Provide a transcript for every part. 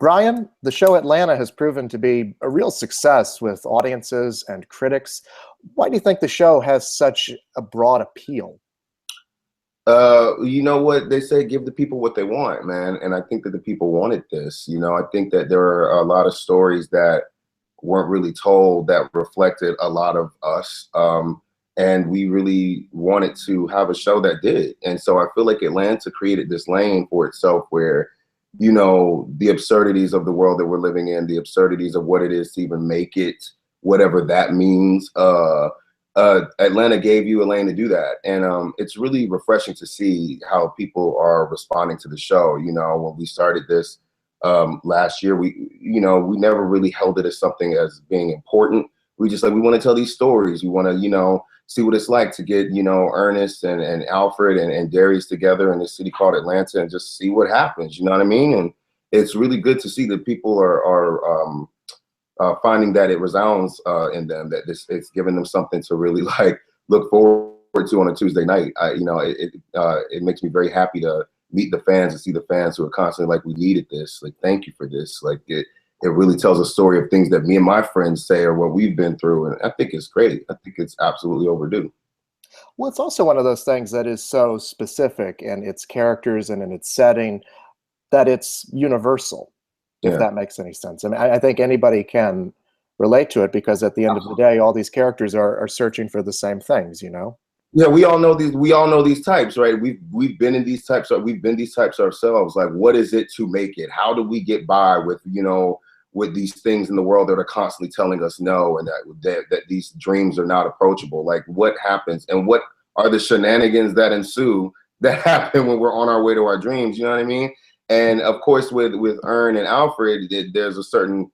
Brian, the show Atlanta has proven to be a real success with audiences and critics. Why do you think the show has such a broad appeal? You know what they say, give the people what they want, man. And I think that the people wanted this. I think that there are a lot of stories that weren't really told that reflected a lot of us. And we really wanted to have a show that did. And so I feel like Atlanta created this lane for itself where, the absurdities of the world that we're living in, the absurdities of what it is to even make it, whatever that means. Atlanta gave you a lane to do that. And it's really refreshing to see how people are responding to the show. When we started this last year, we never really held it as something as being important. We just we want to tell these stories. We want to, see what it's like to get, Ernest and Alfred and Darius together in this city called Atlanta and just see what happens. You know what I mean? And it's really good to see that people are finding that it resounds in them, that it's giving them something to really look forward to on a Tuesday night. It makes me very happy to meet the fans and see the fans who are constantly we needed this. Thank you for this. It really tells a story of things that me and my friends say or what we've been through. And I think it's great. I think it's absolutely overdue. Well, it's also one of those things that is so specific in its characters and in its setting that it's universal, if that makes any sense. I mean, I think anybody can relate to it because at the end of the day, all these characters are searching for the same things, Yeah, we all know these. We all know these types, right? We've been in these types. We've been these types ourselves. What is it to make it? How do we get by with with these things in the world that are constantly telling us no, and that these dreams are not approachable? What happens, and what are the shenanigans that ensue that happen when we're on our way to our dreams? You know what I mean? And of course, with Ern and Alfred, there's a certain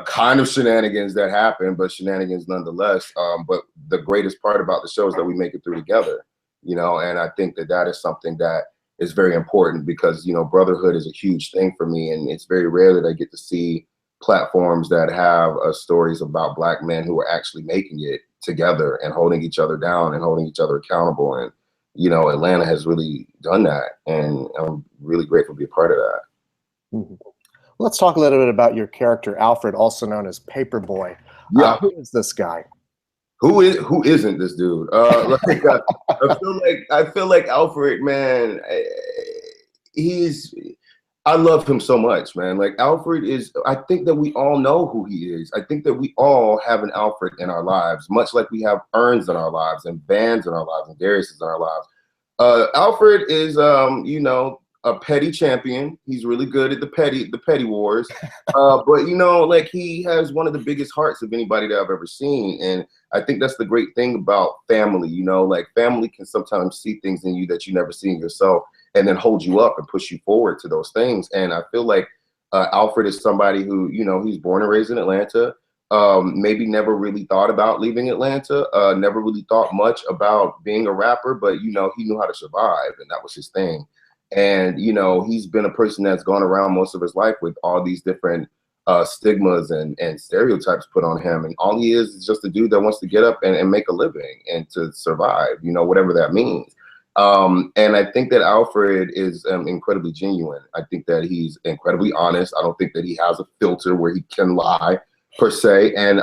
kind of shenanigans that happen, but shenanigans nonetheless. But the greatest part about the show is that we make it through together, and I think that is something that is very important because, brotherhood is a huge thing for me. And it's very rare that I get to see platforms that have stories about Black men who are actually making it together and holding each other down and holding each other accountable. And, Atlanta has really done that. And I'm really grateful to be a part of that. Mm-hmm. Let's talk a little bit about your character, Alfred, also known as Paperboy. Yeah. Who is this guy? Who isn't this dude? I feel like Alfred, man. I love him so much, man. Alfred is. I think that we all know who he is. I think that we all have an Alfred in our lives, much like we have Erns in our lives and Vans in our lives and Darius in our lives. Alfred is, a petty champion. He's really good at the petty wars. But he has one of the biggest hearts of anybody that I've ever seen. And I think that's the great thing about family. Family can sometimes see things in you that you never see in yourself and then hold you up and push you forward to those things. And I feel like Alfred is somebody who, he's born and raised in Atlanta. Maybe never really thought about leaving Atlanta, never really thought much about being a rapper, but, he knew how to survive, and that was his thing. And, he's been a person that's gone around most of his life with all these different stigmas and stereotypes put on him. And all he is just a dude that wants to get up and make a living and to survive, whatever that means. And I think that Alfred is incredibly genuine. I think that he's incredibly honest. I don't think that he has a filter where he can lie per se. And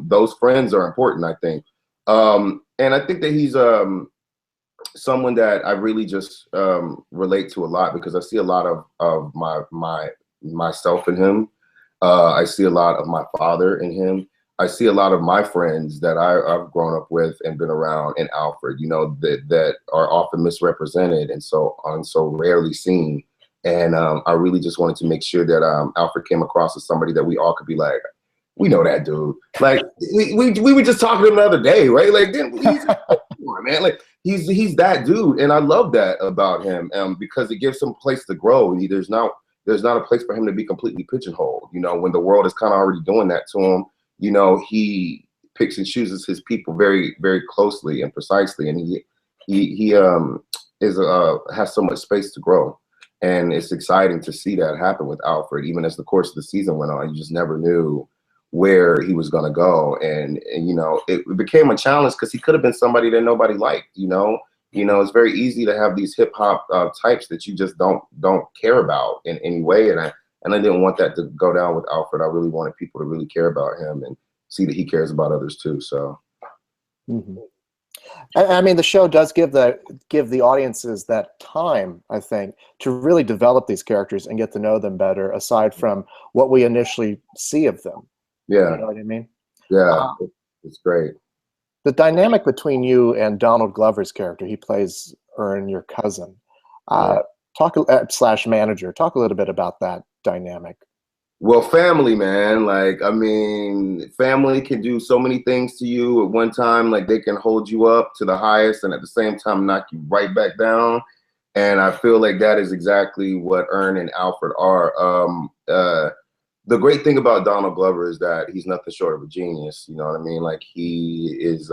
those friends are important, I think. And I think that he's someone that I really just relate to a lot because I see a lot of myself in him. I see a lot of my father in him. I see a lot of my friends that I've grown up with and been around in Alfred, that are often misrepresented and so rarely seen. And I really just wanted to make sure that Alfred came across as somebody that we all could be like, we know that dude. We were just talking to him the other day, right? Man, he's that dude, and I love that about him because it gives him a place to grow. There's not a place for him to be completely pigeonholed. When the world is kind of already doing that to him, he picks and chooses his people very, very closely and precisely, and he has so much space to grow. And it's exciting to see that happen with Alfred. Even as the course of the season went on, you just never knew where he was going to go. And it became a challenge because he could have been somebody that nobody liked. It's very easy to have these hip hop types that you just don't care about in any way. And And I didn't want that to go down with Alfred. I really wanted people to really care about him and see that he cares about others too. So. Mm-hmm. I mean, the show does give the audiences that time, I think, to really develop these characters and get to know them better, aside from what we initially see of them. Yeah. You know what I mean? Yeah, it's great. The dynamic between you and Donald Glover's character, he plays Ern, your cousin, slash manager. Talk a little bit about that dynamic. Well, family, man. Like, I mean, family can do so many things to you at one time. Like, they can hold you up to the highest and at the same time knock you right back down. And I feel like that is exactly what Ern and Alfred are. The great thing about Donald Glover is that he's nothing short of a genius. You know what I mean? Like, he is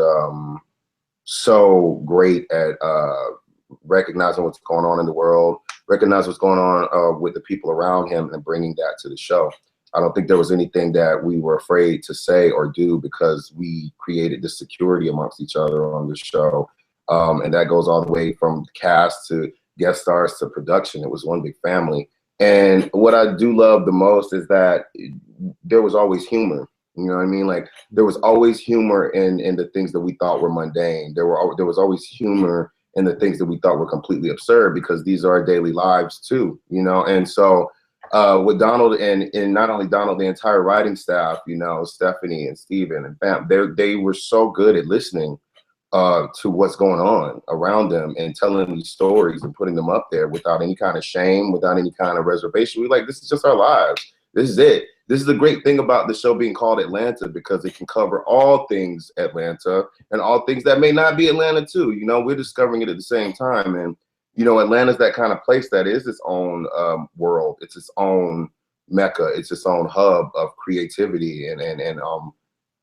so great at recognizing what's going on in the world, recognize what's going on with the people around him, and bringing that to the show. I don't think there was anything that we were afraid to say or do because we created this security amongst each other on the show. And that goes all the way from cast to guest stars to production. It was one big family. And what I do love the most is that there was always humor. You know what I mean? Like, there was always humor in the things that we thought were mundane. There was always humor in the things that we thought were completely absurd, because these are our daily lives too, you know? And so with Donald and not only Donald, the entire writing staff, you know, Stephanie and Steven and Bam, they were so good at listening to what's going on around them and telling these stories and putting them up there without any kind of shame, without any kind of reservation. We're like, this is just our lives. This is it. This is the great thing about the show being called Atlanta, because it can cover all things Atlanta and all things that may not be Atlanta too. You know, we're discovering it at the same time. And, you know, Atlanta's that kind of place that is its own world. It's its own mecca. It's its own hub of creativity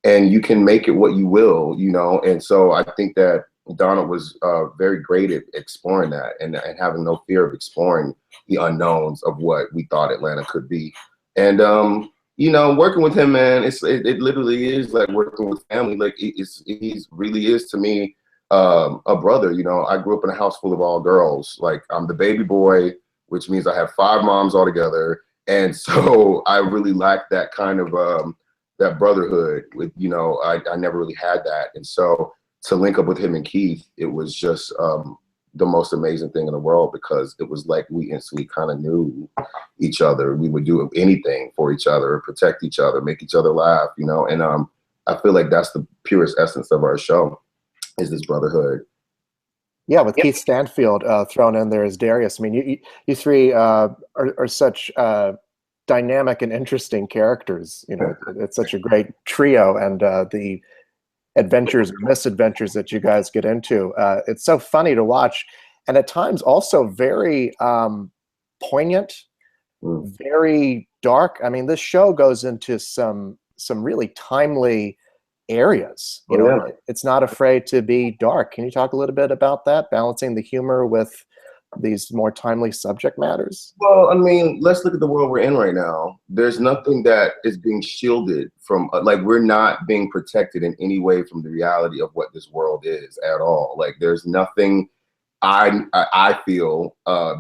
and you can make it what you will, you know? And so I think that Donald was very great at exploring that and having no fear of exploring the unknowns of what we thought Atlanta could be. And, you know, working with him, man, it literally is like working with family. Like, he really is to me a brother. You know, I grew up in a house full of all girls. Like, I'm the baby boy, which means I have 5 moms altogether. And so I really lacked that kind of that brotherhood with, you know, I never really had that. And so to link up with him and Keith, it was just the most amazing thing in the world, because it was like we instantly kind of knew each other. We would do anything for each other, protect each other, make each other laugh, you know? And I feel like that's the purest essence of our show, is this brotherhood. Yeah, with Keith Stanfield thrown in there as Darius. I mean, you three are such dynamic and interesting characters. You know, it's such a great trio, and the adventures or misadventures that you guys get into. It's so funny to watch, and at times also very poignant, very dark. I mean, this show goes into some really timely areas. You know, it's not afraid to be dark. Can you talk a little bit about that, balancing the humor with these more timely subject matters? Well, I mean, let's look at the world we're in right now. There's nothing that is being shielded from, like, we're not being protected in any way from the reality of what this world is at all. Like, there's nothing I feel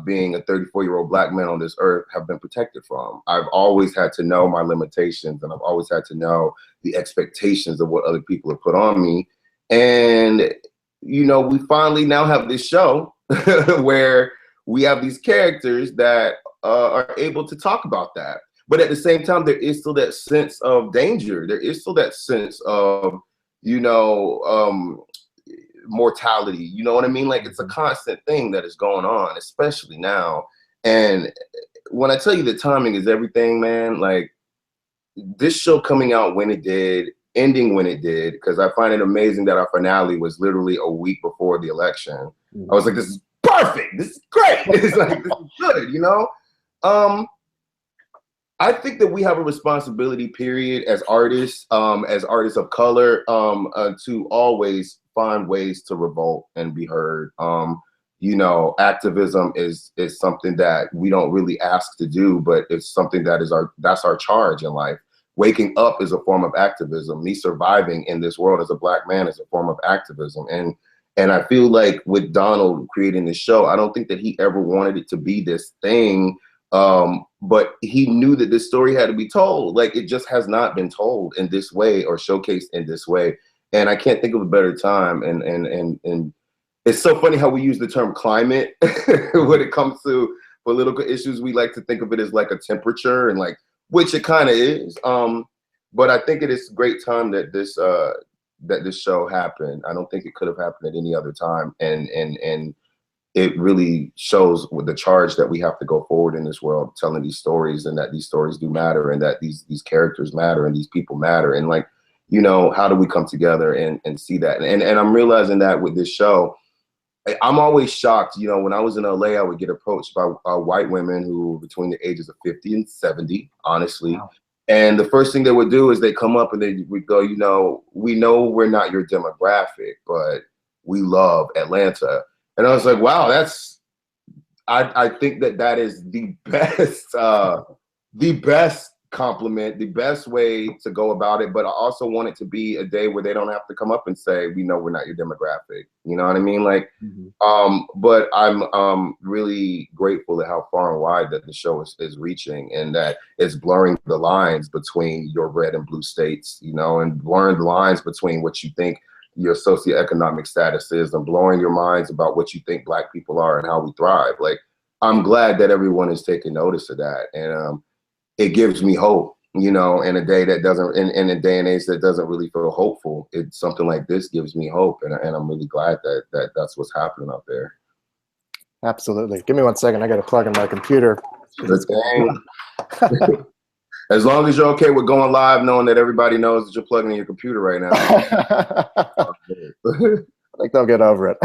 being a 34-year-old Black man on this earth have been protected from. I've always had to know my limitations, and I've always had to know the expectations of what other people have put on me. And, you know, we finally now have this show where we have these characters that are able to talk about that. But at the same time, there is still that sense of danger. There is still that sense of, you know, mortality. You know what I mean? Like, it's a constant thing that is going on, especially now. And when I tell you that timing is everything, man, like, this show coming out when it did, ending when it did, because I find it amazing that our finale was literally a week before the election. I was like, this is perfect. This is great. It's like, this is good, you know? I think that we have a responsibility, period, as artists of color, to always find ways to revolt and be heard. You know, activism is something that we don't really ask to do, but it's something that that's our charge in life. Waking up is a form of activism. Me surviving in this world as a Black man is a form of activism. And I feel like with Donald creating this show, I don't think that he ever wanted it to be this thing But he knew that this story had to be told. Like, it just has not been told in this way or showcased in this way. And I can't think of a better time. And it's so funny how we use the term climate when it comes to political issues. We like to think of it as like a temperature, and like, which it kind of is. But I think it is a great time that this show happened. I don't think it could have happened at any other time. And it really shows with the charge that we have to go forward in this world, telling these stories, and that these stories do matter, and that these characters matter, and these people matter. And like, you know, how do we come together and see that? And I'm realizing that with this show, I'm always shocked. You know, when I was in LA, I would get approached by white women who were between the ages of 50 and 70, honestly. Wow. And the first thing they would do is they come up and they would go, you know, we know we're not your demographic, but we love Atlanta. And I was like, wow, I think that is the best compliment, the best way to go about it. But I also want it to be a day where they don't have to come up and say, we know we're not your demographic. You know what I mean? Like, but I'm really grateful at how far and wide that the show is reaching, and that it's blurring the lines between your red and blue states, you know, and blurring the lines between what you think your socioeconomic status is, and blowing your minds about what you think Black people are and how we thrive. Like, I'm glad that everyone is taking notice of that. And it gives me hope, you know, in a day that doesn't, in a day and age that doesn't really feel hopeful. It's something like this gives me hope. And I'm really glad that that's what's happening out there. Absolutely. Give me 1 second. I got to plug in my computer. As long as you're okay with going live, knowing that everybody knows that you're plugging in your computer right now. I think they'll get over it.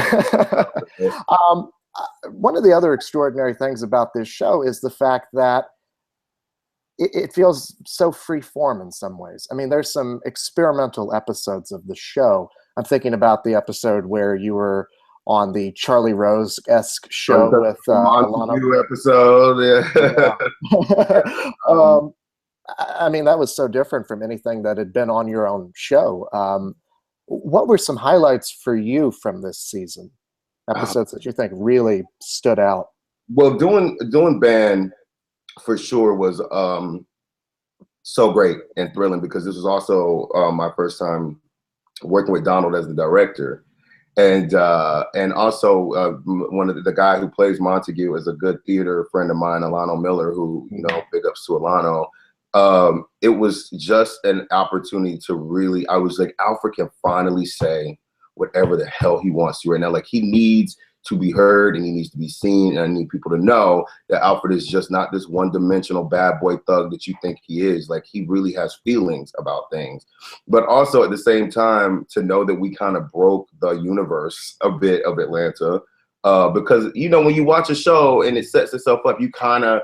One of the other extraordinary things about this show is the fact that it feels so free form in some ways. I mean, there's some experimental episodes of the show. I'm thinking about the episode where you were on the Charlie Rose-esque show with Alana. Episode, yeah. I mean, that was so different from anything that had been on your own show. What were some highlights for you from this season? Episodes that you think really stood out? Well, doing band for sure was so great and thrilling, because this was also my first time working with Donald as the director, and also one of the guy who plays Montague is a good theater friend of mine, Alano Miller, who, you know, big ups to Alano. It was just an opportunity to really, I was like, Alfred can finally say whatever the hell he wants to right now. Like, he needs to be heard, and he needs to be seen, and I need people to know that Alfred is just not this one-dimensional bad boy thug that you think he is. Like, he really has feelings about things. But also at the same time, to know that we kind of broke the universe a bit of Atlanta, because, you know, when you watch a show and it sets itself up, you kind of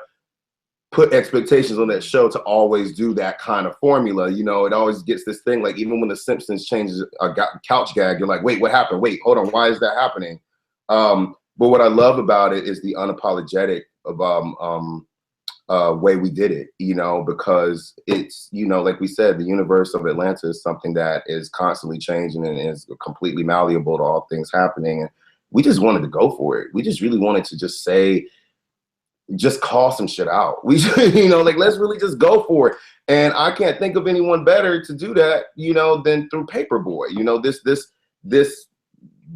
put expectations on that show to always do that kind of formula. You know, it always gets this thing, like, even when The Simpsons changes a couch gag, you're like, wait, what happened? Wait, hold on, why is that happening? But what I love about it is the unapologetic way we did it, you know, because it's, you know, like we said, the universe of Atlanta is something that is constantly changing and is completely malleable to all things happening. And we just wanted to go for it. We just really wanted to just call some shit out. We, you know, like, let's really just go for it. And I can't think of anyone better to do that, you know, than through Paperboy. You know, this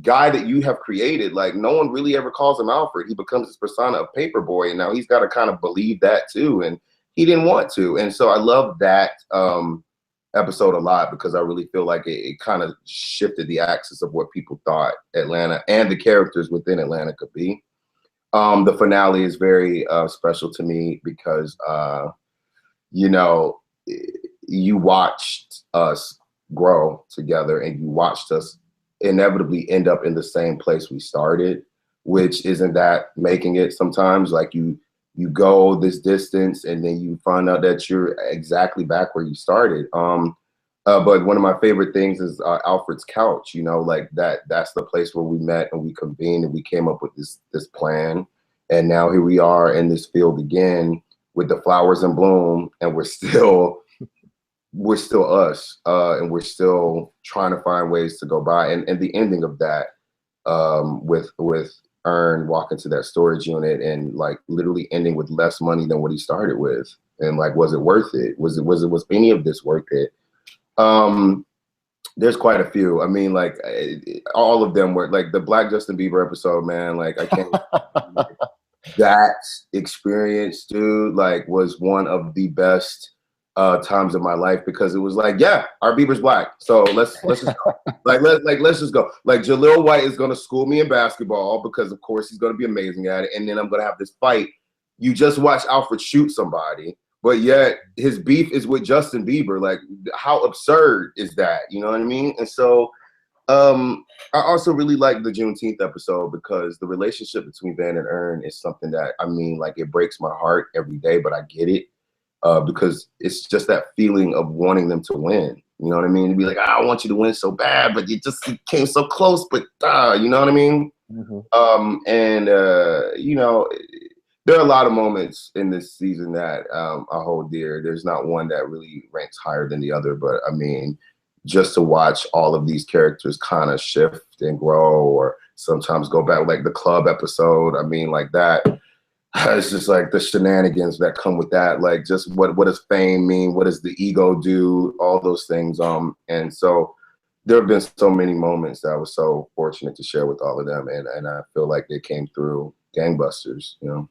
guy that you have created. Like, no one really ever calls him Alfred. He becomes this persona of Paperboy, and now he's got to kind of believe that too, and he didn't want to. And so I love that episode a lot, because I really feel like it kind of shifted the axis of what people thought Atlanta and the characters within Atlanta could be. The finale is very special to me, because you know, you watched us grow together, and you watched us inevitably end up in the same place we started, which isn't that making it sometimes. Like, you go this distance and then you find out that you're exactly back where you started. But one of my favorite things is Alfred's couch. You know, like, that's the place where we met and we convened and we came up with this plan. And now here we are in this field again with the flowers in bloom, and we're still us, and we're still trying to find ways to go by. And the ending of that, with Earn walk into that storage unit and like literally ending with less money than what he started with, and like, was it worth it? Was any of this worth it? There's quite a few. I mean, like all of them were like the Black Justin Bieber episode, man. Like I can't. That experience, dude, like was one of the best times of my life, because it was like, yeah, our Bieber's Black, so let's just go. Let's just go. Like Jaleel White is gonna school me in basketball because of course he's gonna be amazing at it, and then I'm gonna have this fight. You just watch Alfred shoot somebody, but yet his beef is with Justin Bieber. Like, how absurd is that? You know what I mean? And so I also really like the Juneteenth episode because the relationship between Van and Earn is something that, I mean, like, it breaks my heart every day, but I get it because it's just that feeling of wanting them to win. You know what I mean? To be like, I want you to win so bad, but you came so close, but you know what I mean? Mm-hmm. You know, there are a lot of moments in this season that I hold dear. There's not one that really ranks higher than the other, but I mean, just to watch all of these characters kind of shift and grow, or sometimes go back, like the club episode. I mean, like that, it's just like the shenanigans that come with that. Like, just what does fame mean? What does the ego do? All those things. And so there have been so many moments that I was so fortunate to share with all of them, and I feel like they came through gangbusters, you know.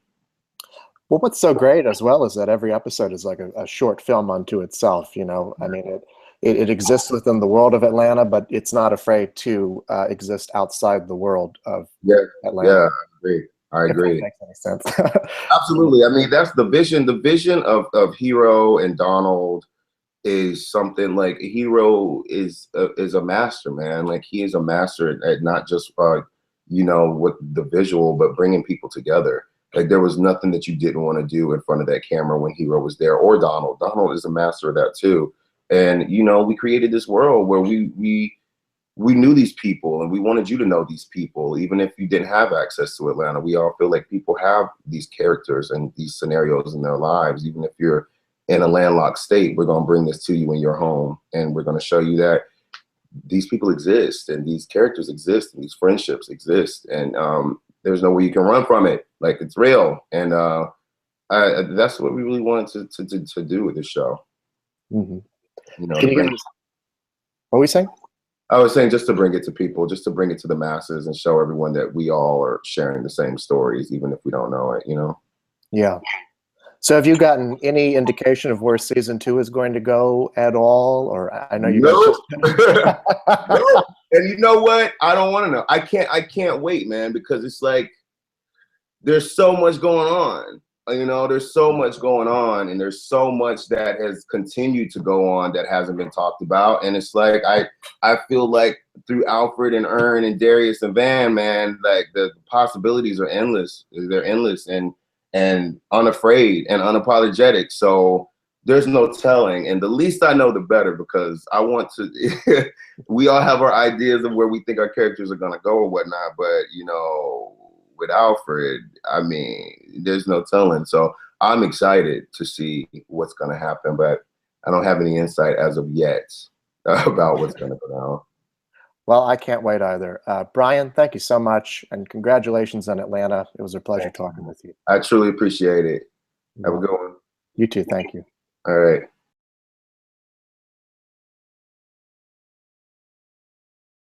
Well, what's so great as well is that every episode is like a short film unto itself. You know, I mean, it exists within the world of Atlanta, but it's not afraid to exist outside the world of Atlanta. Yeah, I agree. If that makes any sense. Absolutely. I mean, that's the vision. The vision of Hero and Donald is something like Hero is a master, man. Like, he is a master at not just you know, with the visual, but bringing people together. Like, there was nothing that you didn't want to do in front of that camera when Hero was there, or Donald. Donald is a master of that too. And, you know, we created this world where we knew these people, and we wanted you to know these people, even if you didn't have access to Atlanta. We all feel like people have these characters and these scenarios in their lives. Even if you're in a landlocked state, we're going to bring this to you in your home, and we're going to show you that these people exist, and these characters exist, and these friendships exist, and there's no way you can run from it. Like, it's real. And that's what we really wanted to do with this show. Mm-hmm. You know, what were we saying? I was saying, just to bring it to people, just to bring it to the masses and show everyone that we all are sharing the same stories, even if we don't know it, you know? Yeah. So have you gotten any indication of where season 2 is going to go at all? Or I know you guys no. And you know what? I don't want to know. I can't wait, man, because it's like, there's so much going on. You know, there's so much going on, and there's so much that has continued to go on that hasn't been talked about. And it's like, I feel like through Alfred and Earn and Darius and Van, man, like the possibilities are endless. They're endless and unafraid and unapologetic. So there's no telling. And the least I know, the better, because I want to, we all have our ideas of where we think our characters are going to go or whatnot. But, you know, with Alfred, I mean, there's no telling. So I'm excited to see what's going to happen, but I don't have any insight as of yet about what's going to go down. Well, I can't wait either. Brian, thank you so much, and congratulations on Atlanta. It was a pleasure talking with you. I truly appreciate it. Have a good one. You too. Thank you. All right.